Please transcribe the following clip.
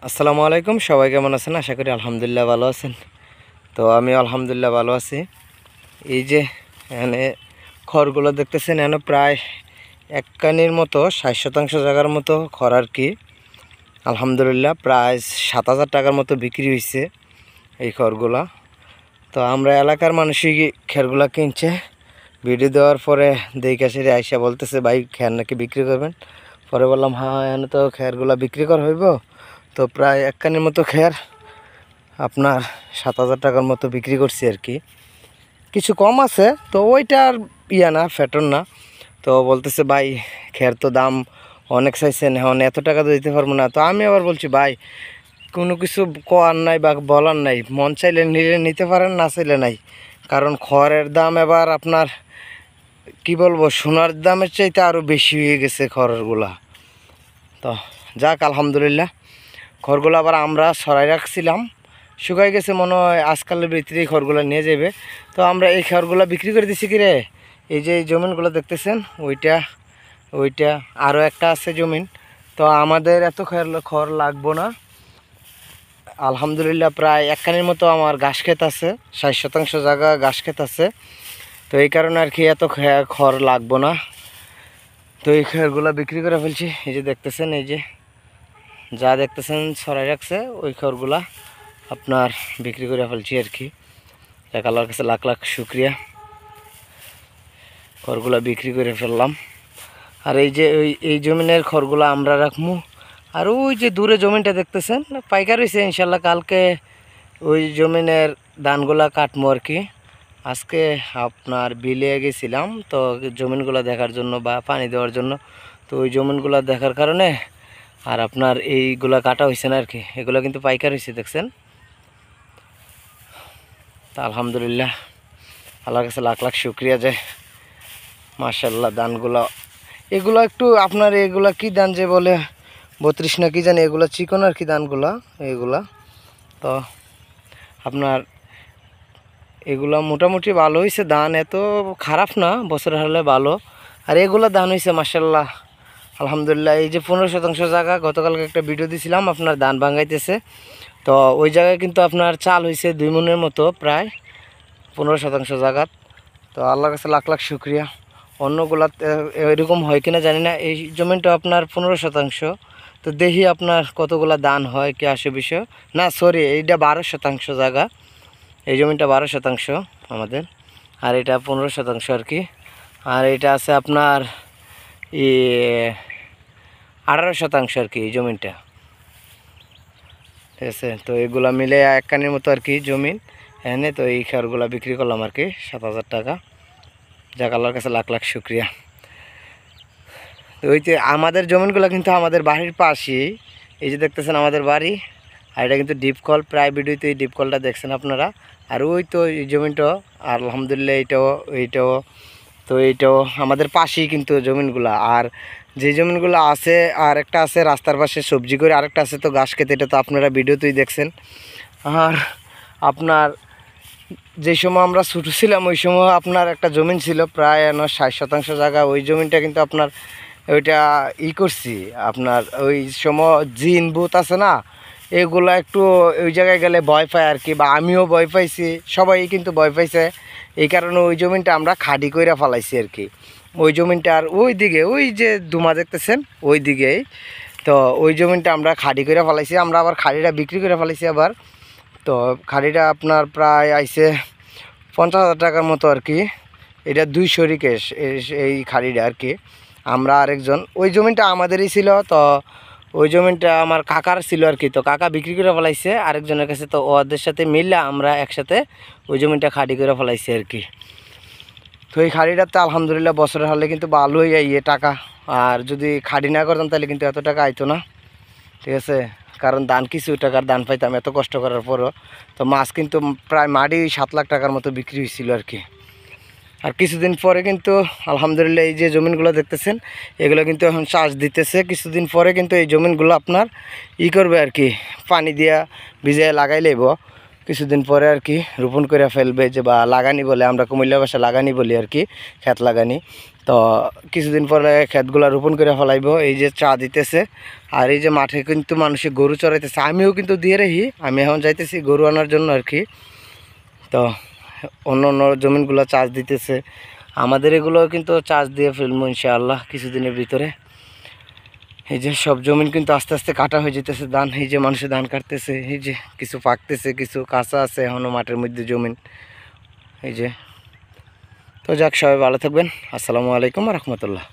আসসালামু আলাইকুম, সবাই কেমন আছেন? আশা করি আলহামদুলিল্লাহ ভালো আছেন। তো আমি আলহামদুলিল্লাহ ভালো আছি। এই যে এখানে খড়গুলো দেখতেছেন, এখানে প্রায় এক কানির মতো 60% জায়গার মতো খড় আর কি। আলহামদুলিল্লাহ প্রায় 7,000 টাকার মতো বিক্রি হয়েছে এই খড়গুলা। তো আমরা এলাকার মানুষই খেরগুলা কিনছে। ভিডিও দেওয়ার পরে দেখে সেরে আইসা বলতেছে, ভাই খের নাকি বিক্রি করবেন? পরে বললাম হ্যাঁ, এখানে তো খেরগুলা বিক্রি করা হইব। তো প্রায় এক কানির মতো খের আপনার 7,000 টাকার মতো বিক্রি করছি আর কি। কিছু কম আছে, তো ওইটার না ফ্যাটন না। তো বলতেছে ভাই খের তো দাম অনেক চাইছেন, এখন এত টাকা তো দিতে পারবো না। তো আমি আবার বলছি ভাই কোনো কিছু করার নাই বা বলার নাই, মন চাইলে নিলে নিতে পারেন, না চাইলে নাই। কারণ খড়ের দাম এবার আপনার কি বলবো, সোনার দামের চাইতে আরও বেশি হয়ে গেছে খড়গুলা। তো যাক আলহামদুলিল্লাহ, খড়গুলো আবার আমরা সরাই রাখছিলাম, শুকাই গেছে, মনে হয় আজকালের ভিতরেই খড়গুলো নিয়ে যাবে। তো আমরা এই খড়গুলো বিক্রি করে দিছি কিরে। এই যে এই জমিনগুলো দেখতেছেন, ওইটা ওইটা আরও একটা আছে জমিন। তো আমাদের এত খড় লাগবো না। আলহামদুলিল্লাহ প্রায় একখানির মতো আমার ঘাস ক্ষেত আছে, 60% জায়গা ঘাস ক্ষেত আছে। তো এই কারণে আর কি এত খড় লাগবো না। তো এই খড়গুলো বিক্রি করে ফেলছি। এই যে দেখতেছেন, এই যে যা দেখতেছেন ছড়াই রাখছে ওই খড়গুলা আপনার বিক্রি করে ফেলছি আর কি। এক আল্লাহর কাছে লাখ লাখ শুক্রিয়া, খড়গুলা বিক্রি করে ফেললাম। আর এই যে এই জমিনের খড়গুলা আমরা রাখবো। আর ওই যে দূরে জমিনটা দেখতেছেন পাইকার হয়েছে, ইনশাল্লাহ কালকে ওই জমিনের ধানগুলা কাটবো আর কি। আজকে আপনার বিলে গেছিলাম তো জমিনগুলো দেখার জন্য বা পানি দেওয়ার জন্য। তো ওই জমিনগুলো দেখার কারণে আর আপনার এইগুলা কাটা হয়েছে না আর কি। এগুলো কিন্তু পাইকার হয়েছে দেখছেন। তা আলহামদুলিল্লাহ আল্লাহর কাছে লাখ লাখ শুক্রিয়া যে মাশাআল্লাহ ধানগুলো এগুলো একটু আপনার এগুলা কি ধান যে বলে 32 না কি জানি, এগুলো চিকন আর কি ধানগুলা এগুলা। তো আপনার এগুলা মোটামুটি ভালো হয়েছে ধান, এত খারাপ না, বছরের হলে ভালো। আর এগুলো ধান হয়েছে মাশাআল্লাহ আলহামদুলিল্লাহ। এই যে 15% জায়গা গতকালকে একটা ভিডিও দিছিলাম আপনার ধান ভাঙাইতেছে। তো ওই জায়গায় কিন্তু আপনার চাল হয়েছে 2 মনের মতো প্রায় 15% জায়গাত। তো আল্লাহর কাছে লাখ লাখ শুক্রিয়া। অন্যগুলা এরকম হয় কিনা জানি না, এই জমিনটা আপনার 15%। তো দেখি আপনার কতগুলা দান হয় কি আসে বিষয় না, সরি এইটা 12% জায়গা। এই জমিনটা 12% আমাদের, আর এটা 15% আর কি। আর এটা আছে আপনার 18% আর কি এই জমিনটা, ঠিক আছে। তো এগুলা মিলে এক কানির মতো আর কি জমিন এনে। তো এই খেরগুলা বিক্রি করলাম আর কি 7,000 টাকা। যাক আল্লাহর কাছে লাখ লাখ শুক্রিয়া। তো ওই যে আমাদের জমিনগুলো কিন্তু আমাদের বাড়ির পাশেই, এই যে দেখতেছেন আমাদের বাড়ি। আর এটা কিন্তু ডিপ কল, প্রায় ভিডিওতে এই ডিপ কলটা দেখছেন আপনারা। আর ওই তো এই জমিনটাও আলহামদুলিল্লাহ এইটাও তো এইটাও আমাদের পাশেই কিন্তু জমিনগুলা। আর যে জমিনগুলো আছে আর একটা আছে রাস্তার পাশে সবজি করে, আরেকটা আছে তো ঘাস খেতে, এটা তো আপনারা ভিডিওতেই দেখছেন। আর আপনার যে সময় আমরা ছোটো ছিলাম ওই সময় আপনার একটা জমিন ছিল প্রায় 60% জায়গা। ওই জমিনটা কিন্তু আপনার ওইটা করছি আপনার ওই সময় জিন ভূত আছে না, এগুলা একটু ওই জায়গায় গেলে ভয় পায় আর কি, বা আমিও ভয় পাইছি, সবাই কিন্তু ভয় পাইছে। এই কারণে ওই জমিনটা আমরা খাড়ি কইরা ফেলাইছি আর কি। ওই জমিনটার ওই দিকে ওই যে দুমা দেখতেছেন ওই দিকেই, তো ওই জমিনটা আমরা খাড়ি কইরা ফেলাইছি। আমরা আবার খাড়িটা বিক্রি করে ফেলাইছি আবার। তো খাড়িটা আপনার প্রায় আইছে 50,000 টাকার মতো আর কি। এটা 2 শরিকে এই খাড়িটা আর কি। আমরা আরেকজন, ওই জমিনটা আমাদেরই ছিল, তো ওই জমিনটা আমার কাকার ছিল আর কি। তো কাকা বিক্রি করে ফেলাইছে আরেকজনের কাছে। তো ওদের সাথে মিললে আমরা একসাথে ওই জমিনটা খাড়ি করে ফেলাইছি আর কি। তো এই খাড়িটাতে আলহামদুলিল্লাহ বছরের হলে কিন্তু ভালোই টাকা। আর যদি খাড়ি না করতাম তাহলে কিন্তু এত টাকা আইতো না, ঠিক আছে। কারণ দান কিছু টাকার দান পাইতাম এত কষ্ট করার পরও। তো মাছ কিন্তু প্রায় মাটি 7 লাখ টাকার মতো বিক্রি হয়েছিল আর কি। আর কিছুদিন পরে কিন্তু আলহামদুলিল্লাহ এই যে জমিনগুলো দেখতেছেন এগুলো কিন্তু এখন চাষ দিতেছে। কিছুদিন পরে কিন্তু এই জমিনগুলো আপনার করবে আর কি, পানি দিয়া ভিজিয়ে লাগাই লইব। কিছুদিন পরে আর কি রোপণ করে ফেলবে, যে বা লাগানি বলে, আমরা কুমিল্লা ভাষা লাগানি বলি আর কি, খেত লাগানি। তো কিছুদিন পরে ক্ষেতগুলা রোপণ করে ফেলাইব। এই যে চা দিতেছে, আর এই যে মাঠে কিন্তু মানুষে গরু চড়াইতেছে, আমিও কিন্তু দিয়ে রাখি, আমি এখন যাইতেছি গরু আনার জন্য আর কি। তো অন্য অন্য জমিনগুলো চাষ দিতেছে, আমাদের এগুলো কিন্তু চাষ দিয়ে ফেলবো ইনশাআল্লাহ কিছুদিনের ভিতরে। এই যে সব জমিন কিন্তু আস্তে আস্তে কাটা হয়ে যেতেছে ধান, এই যে মানুষে ধান কাটতেছে, এই যে কিছু পাকতেছে, কিছু কাঁচা আছে এখনও মাঠের মধ্যে জমিন। এই যে, তো যাক, সবাই ভালো থাকবেন। আসসালামু আলাইকুম রহমতুল্লাহ।